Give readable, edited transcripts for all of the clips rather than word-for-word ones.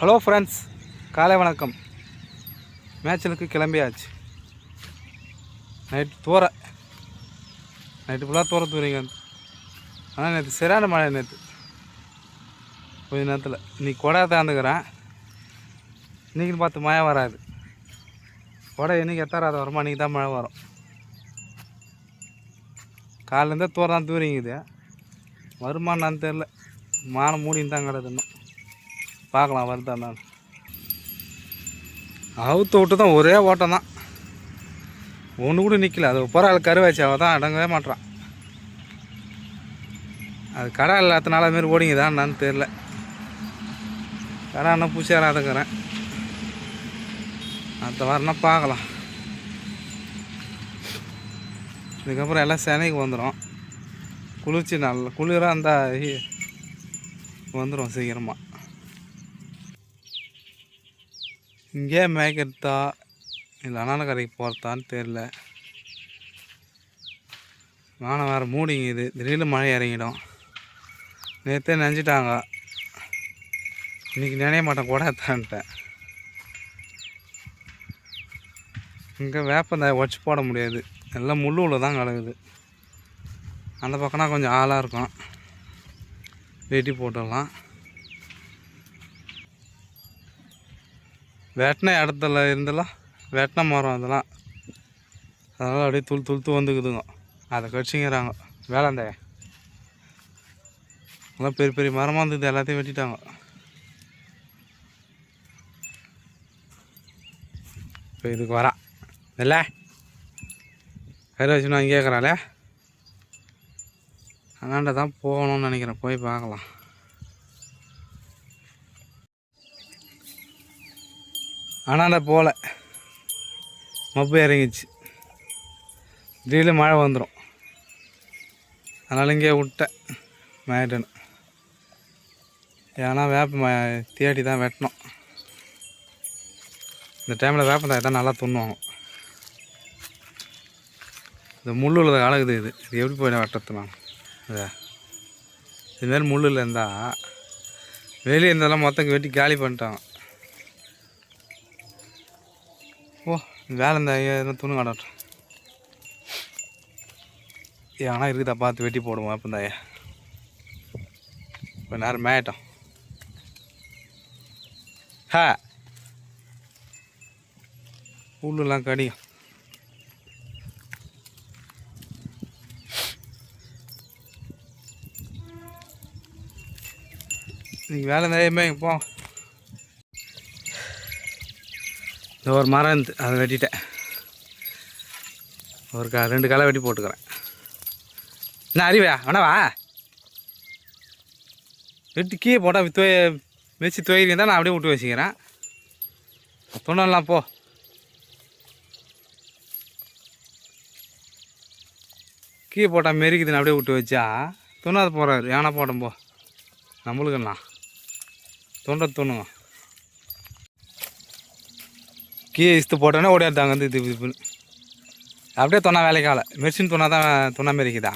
Hello friends, காலை வணக்கம். மேட்சலுக்கு கிளம்பியாச்சு. நைட்டு ஃபுல்லாக தூரிங்க. ஆனால் நேற்று சரியான மழை. நேற்று கொஞ்ச நேரத்தில் இன்றைக்கி கொடை தாந்துக்கிறேன். இன்றைக்கின்னு பார்த்து மழை வராது. கொடை இன்றைக்கி எத்தாராது வருமா, இன்றைக்கி தான் மழை வரும். காலையிலேருந்தே தான் தூரிங்குது. வருமானு தெரில. மானம் மூடின்னு தான் கிடது. இன்னும் பார்க்கலாம் வருதா நான். அவுத்து விட்டு தான் ஒரே ஓட்டம் தான். ஒன்று கூட நிற்கல. அது பொறாள் கருவாச்சு. அவள் தான் அடங்கவே மாட்டான். அது கடை இல்லாதனால அதுமாரி ஓடிங்குதான் என்னான்னு தெரில. கடை என்ன பூச்சியாக அதுங்கிறேன். அடுத்த வாரம்னா பார்க்கலாம். இதுக்கப்புறம் எல்லாம் சென்னைக்கு வந்துடும். குளிர்ச்சி நல்ல குளிராக இருந்தால் வந்துடும் சீக்கிரமாக. இங்கே மேய்க்கிறதா இல்லை அண்ணான கரைக்கு போகிறதான்னு தெரில. வானம் வேறு மூடிங்குது. திடீர்னு மழை இறங்கிடும். நேற்றே நினச்சிட்டாங்க. இன்றைக்கி நினைய மாட்டேன் கூடத்தான்ட்டேன். இங்கே வேப்பந்தாயை உடச்சி போட முடியாது. எல்லாம் முள்ளூரில் தான் கிடக்குது. அந்த பக்கம்னா கொஞ்சம் ஆளாக இருக்கும். வெட்டி போட்டுடலாம். வெட்டின இடத்துல இருந்தெல்லாம் வெட்டின மரம் அதெல்லாம் அப்படியே துளுத்து வந்துக்குதுங்க. அதை கடிச்சிங்கிறாங்க. வேளாந்தைய எல்லாம் பெரிய பெரிய மரமாக இருந்தது. எல்லாத்தையும் வெட்டிட்டாங்க. இப்போ இதுக்கு வரா இல்லை கறி வச்சுனா இங்கே கேட்குறாளே. அண்ணாண்ட தான் போகணும்னு நினைக்கிறேன். போய் பார்க்கலாம். அண்ணாண்ட போகல. மப்பு இறங்கிச்சு. திடீர்னு மழை வந்துடும். அதனால் இங்கே விட்டேன் மேய்ட்டேன்னு. ஏன்னா வேப்ப தேடி தான் வெட்டணும். இந்த டைமில் வேப்பந்தாய் தான் நல்லா துண்ணுவாங்க. இந்த முள்ளில் கலகுது. இது எப்படி போய் வெட்டத்து நான் இதுமாரி முள்ளில் இருந்தால் வெளியே இருந்தெல்லாம் மொத்தம் வெட்டி காலி பண்ணிட்டாங்க. ஓ வேலை இந்த துணி காட்டட்டும். ஏன்னா இருக்குதா பார்த்து வெட்டி போடுவோம். அப்போ தாய இப்போ நேரம் மேயட்டும். புல்லாம் கடியும். நீங்கள் வேலை நிறையமே போ. இந்த ஒரு மரம் இருந்து அதை வெட்டிட்டேன். ஒரு 2 களை வெட்டி போட்டுக்கிறேன். என்ன அறிவா வேணாவா வெட்டி கீழே போட்டால் வச்சு துவைக்கிறீங்க தான் நான் அப்படியே விட்டு வச்சுக்கிறேன். துணலாம் போ. கீழே போட்டால் மெரிக்குதுன்னு அப்படியே விட்டு வச்சா துணாது போகிறாரு. ஏன்னா போட்டோம் போ. நம்மளுக்குண்ணா துண்ணுங்க. கீழே இஸ்து போட்டோன்னே ஓடியாடுதாங்க வந்து இதுன்னு அப்படியே தொண்ணா வேலைக்கால மெடிசின் துணா தான் துணா மாரிக்குதா.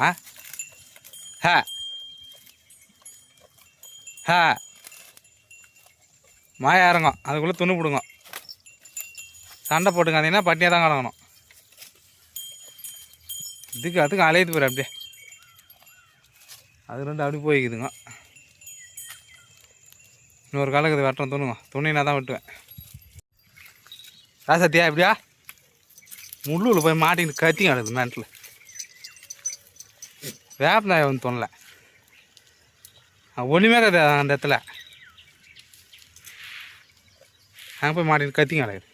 மாயா இறங்க அதுக்குள்ளே துணு பிடுங்க. சண்டை போட்டுக்காதீங்கன்னா பட்டினியாக தான் கிடக்கணும். அதுக்கு அலையுது போகிற அப்படியே. அது 2 அப்படி போய்க்குதுங்க. இன்னொரு காலக்குது வெட்டுறோம். துணினா தான் வெட்டுவேன். ராசத்தியா எப்படியா முள்ளூரில் போய் மாட்டிக்கிட்டு கத்தி கிடக்குது மேட்டில். வேப்பந்தாய வந்து தோணலை. ஒன்றுமே கிடையாது அந்த இடத்துல. அங்கே போய் மாட்டிக்கிட்டு கத்தி கிடக்குது.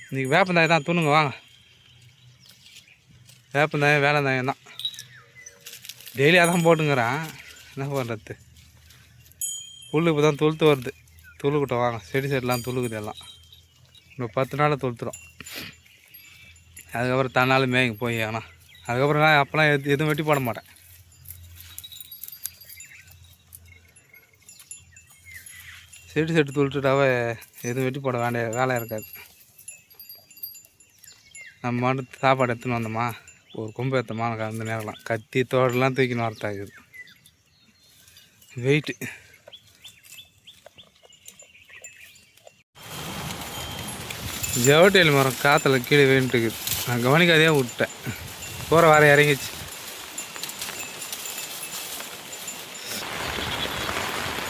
இன்றைக்கி வேப்பந்தாயம் தான் துணுங்க. வாங்க வேப்பந்தாயம் வேலைந்தாயம் தான் டெய்லியாக தான் போட்டுங்கிறேன். என்ன பண்ணுறது. புல் இப்போ தான் துளுத்து வருது. துளுக்கிட்டோம். வாங்க செடி செடிலாம் துளுக்குது. எல்லாம் இன்னும் 10 நாளில் துளுத்துடும். அதுக்கப்புறம் தன்னால் மேய்ங்க போய். ஆனால் அதுக்கப்புறம் நான் அப்போலாம் எதுவும் வெட்டி போட மாட்டேன். செடி துளுத்துட்டாவே எதுவும் வெட்டி போட வேண்டிய வேலை இருக்காது. நம்ம மட்டும் சாப்பாடு எடுத்துன்னு வந்தோமா ஒரு கொம்பு ஏற்றமா அந்த நேரம்லாம் கத்தி தோடெல்லாம் தூக்கின்னு வரத்தாக்குது. வெயிட்டு ஜவட்டேல் மரம் காற்றுல கீழே வேண்டுக்குது. நான் கவனிக்காதே விட்டேன். போகிற வர இறங்கிச்சு.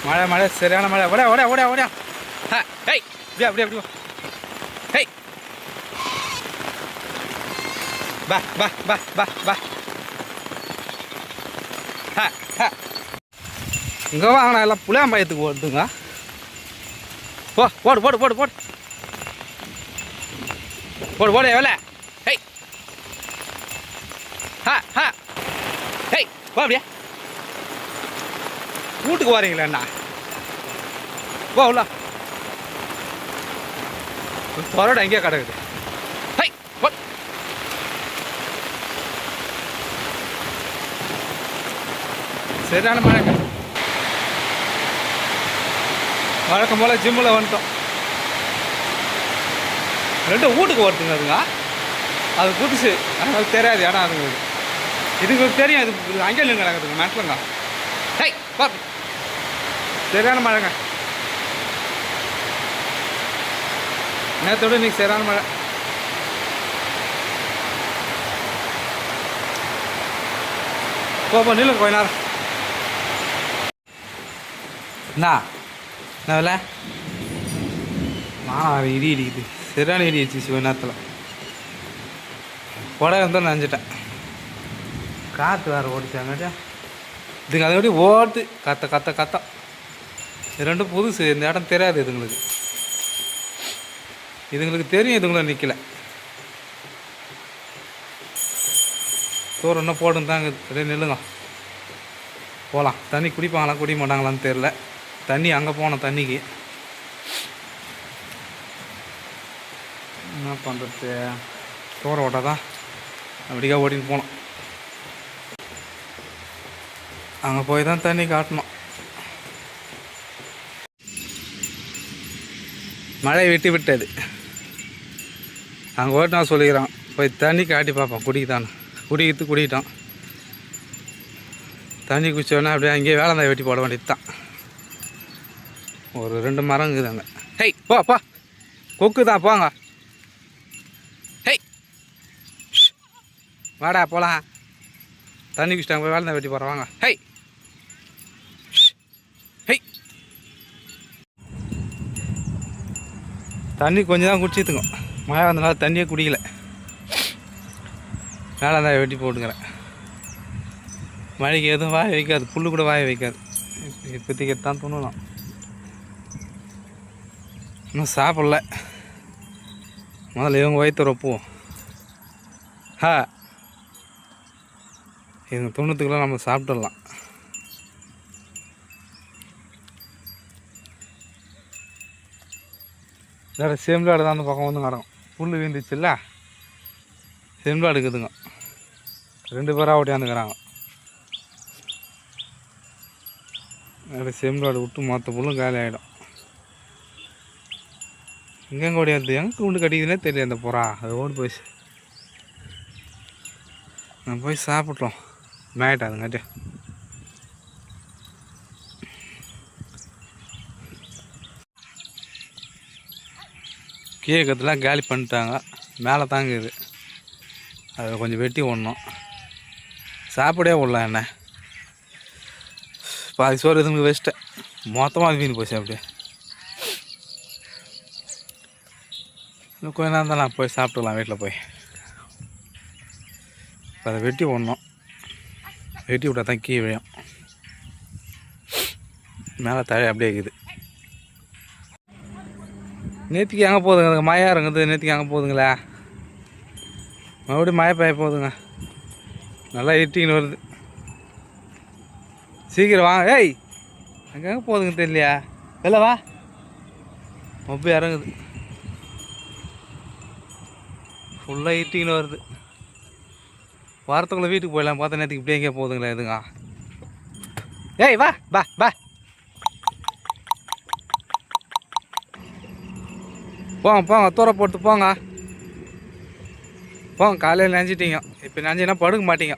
மழை மழை சரியான மழை. ஓட ஓட ஓட ஓட. ஹேய் அப்படியே அப்படியே அப்படியே. ஹேய் பா பா பா பா பா. இங்கே வாங்கினா எல்லாம் புளியாம்பாயத்துக்கு ஓடுதுங்க. போடு போடு போடு போடு போடு போடு எவ்வளோ. ஹேய் ஹேய் போ அப்படியே. வீட்டுக்கு வரீங்களா? போ உள்ள. பரோட எங்கேயா கிடக்குது. ஹை போ. சரியான மழை. வழக்கம் போல் ஜிம்மில் வந்துட்டோம். 2 வீட்டுக்கு வருதுங்க அதுங்க. அது புதுசு, அதனால தெரியாது இடம் அதுங்களுக்கு. இதுங்களுக்கு தெரியும். இது அங்கே இல்லைங்க கிடக்குதுங்க மேட்லங்க. ஹை பா. சரியான மழைங்க. நேரத்தோடு இன்றைக்கி சரியான மழை. போப்போ நில்லுங்க கொஞ்ச நேரம். என்ன வேலை? நான் இடி இடிக்குது. சரியான இடி இடிச்சு கொஞ்ச நேரத்தில். புடவை இருந்தால் நனைஞ்சிட்டேன். காற்று வேறு ஓடிச்சாங்க. இதுங்க அதை எப்படி ஓடுது. கத்த கத்த கத்த. இது 2 புதுசு. இந்த இடம் தெரியாது இதுங்களுக்கு. இதுங்களுக்கு தெரியும் இதுங்களும் நிற்கல. சோறு என்ன போடுன்னு தாங்க. அப்படியே நில்லுங்க போகலாம். தண்ணி குடிப்பாங்களா குடிக்க மாட்டாங்களான்னு தெரில. தண்ணி அங்கே போனோம். தண்ணிக்கு என்ன பண்ணுறது? சோறை ஓட்ட தான் அப்படிக்கா ஓட்டின்னு போனோம். அங்கே போய் தான் தண்ணி காட்டணும். மழை விட்டு விட்டது. அங்கே ஓட்டினா சொல்லிக்கிறான். போய் தண்ணி காட்டி பார்ப்போம் குடிக்குதான்னு. குடிக்கிட்டோம். தண்ணி குடிச்சோன்னா அப்படியே அங்கேயே வேளாந்தாய் வெட்டி போட வேண்டியது தான். ஒரு 2 மரம் இருக்குதாங்க. ஹெய் போ போ. கொக்கு தான் போங்க. ஹெய் வாடா போகலாம். தண்ணி குடிச்சிட்டாங்க. போய் வேளாந்தாய் வெட்டி போடுற வாங்க. Hey hey. தண்ணி கொஞ்சம் தான் குடிச்சிட்டுங்க. மழை வந்தனால தண்ணியே குடிக்கல. வேளாந்தாய் வெட்டி போட்டுக்கிறேன். மழைக்கு எதுவும் வாய வைக்காது. புல்லு கூட வாய வைக்காது. இப்போதைக்கு தான் தோணலாம். இன்னும் சாப்பிடல. முதல்ல இவங்க வயிற்று ரொப்புவோம். இவங்க துண்ணத்துக்குள்ள நம்ம சாப்பிட்டுடலாம். வேறு செம்லாடு தான் அந்த பக்கம் வந்து கிடக்கும். புல் வீந்துச்சுல்ல. செம்லாடு இருக்குதுங்க. 2 பேராக ஓட்டியாந்துக்கிறாங்க. வேறு செம்லாடு விட்டு மொத்த புல்லும் காலி ஆகிடும். எங்கெங்கே ஓடியாது. எங்கே கூண்டு கட்டிக்குதுன்னே தெரியல. அந்த புறா அது ஓடி போயிடுச்சு. நான் போய் சாப்பிட்றோம். மேட் அதுங்காட்டி கீழக்கத்துலாம் காலி பண்ணிட்டாங்க. மேலே தாங்குது. அதை கொஞ்சம் வெட்டி விடணும். சாப்பிடவே விடலாம். என்ன பாதி சோறு எதுவும் வச்சிட்டேன். மொத்தமாக வீண் போச்சு. அப்படியே இன்னும் கொஞ்ச நேரம் தான் நான் போய் சாப்பிட்டுக்கலாம். வீட்டில் போய் அதை வெட்டி விடணும். வெட்டி விட்டா தான் கீழே விழும். மேலே தழை அப்படியே இருக்குது. நேற்றுக்கு எங்கே போகுதுங்க? மழையாக இருக்குது. நேற்றுக்கு எங்கே போகுதுங்களா? மறுபடியும் மழை பெய்ய போகுதுங்க. நல்லா இருட்டின்னு வருது. சீக்கிரம் வாங்க. ஏய் அங்கே எங்கே போகுதுங்க தெரியலையா? வெளில வா. மொபைல் இறங்குது. ஃபுல்லாக இருட்டின்னு வருது. வாரத்துக்குள்ளே வீட்டுக்கு போயிடலாம் பார்த்தா நேற்றுக்கு இப்படியே எங்கேயா போகுதுங்களா இதுங்க? ஏய் வா பா பா. போங்க போங்க. தூர போட்டு போங்க. போங்க. காலையில் நினைஞ்சிட்டிங்க. இப்போ நினைஞ்சின்னா படுக்க மாட்டீங்க.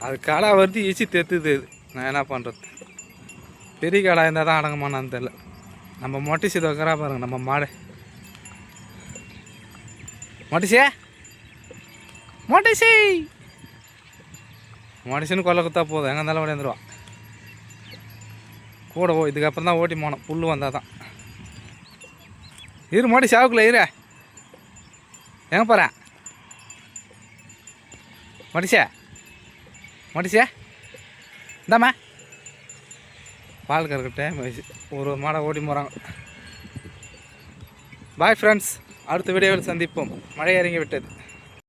அது கடை வருது ஈச்சி தெத்துது. நான் என்ன பண்ணுறது? பெரிய கடை இருந்தால் தான் அடங்கமானான்னு தெரில. நம்ம மொட்டை சீதை வைக்கிறா பாருங்க நம்ம மாடு. மடிசே மடிசி மனுஷனு கொல்ல குத்தா போதும், எங்கே இருந்தாலும் ஓடியாந்துருவான். கூட இதுக்கப்புறம் தான் ஓட்டி போனோம், புல் வந்தால் தான். இரு மடி சாவுக்குள்ள இரு. எங்கே போகிறேன் மடிசே மடிசே இந்தாம்மா. பால் கறக்க டைம் ஆயிடுச்சு, ஒரு மாடை ஓட்டி போகிறாங்க. பாய் ஃப்ரெண்ட்ஸ், அடுத்த வீடியோவில் சந்திப்போம். மழை இறங்கி விட்டது.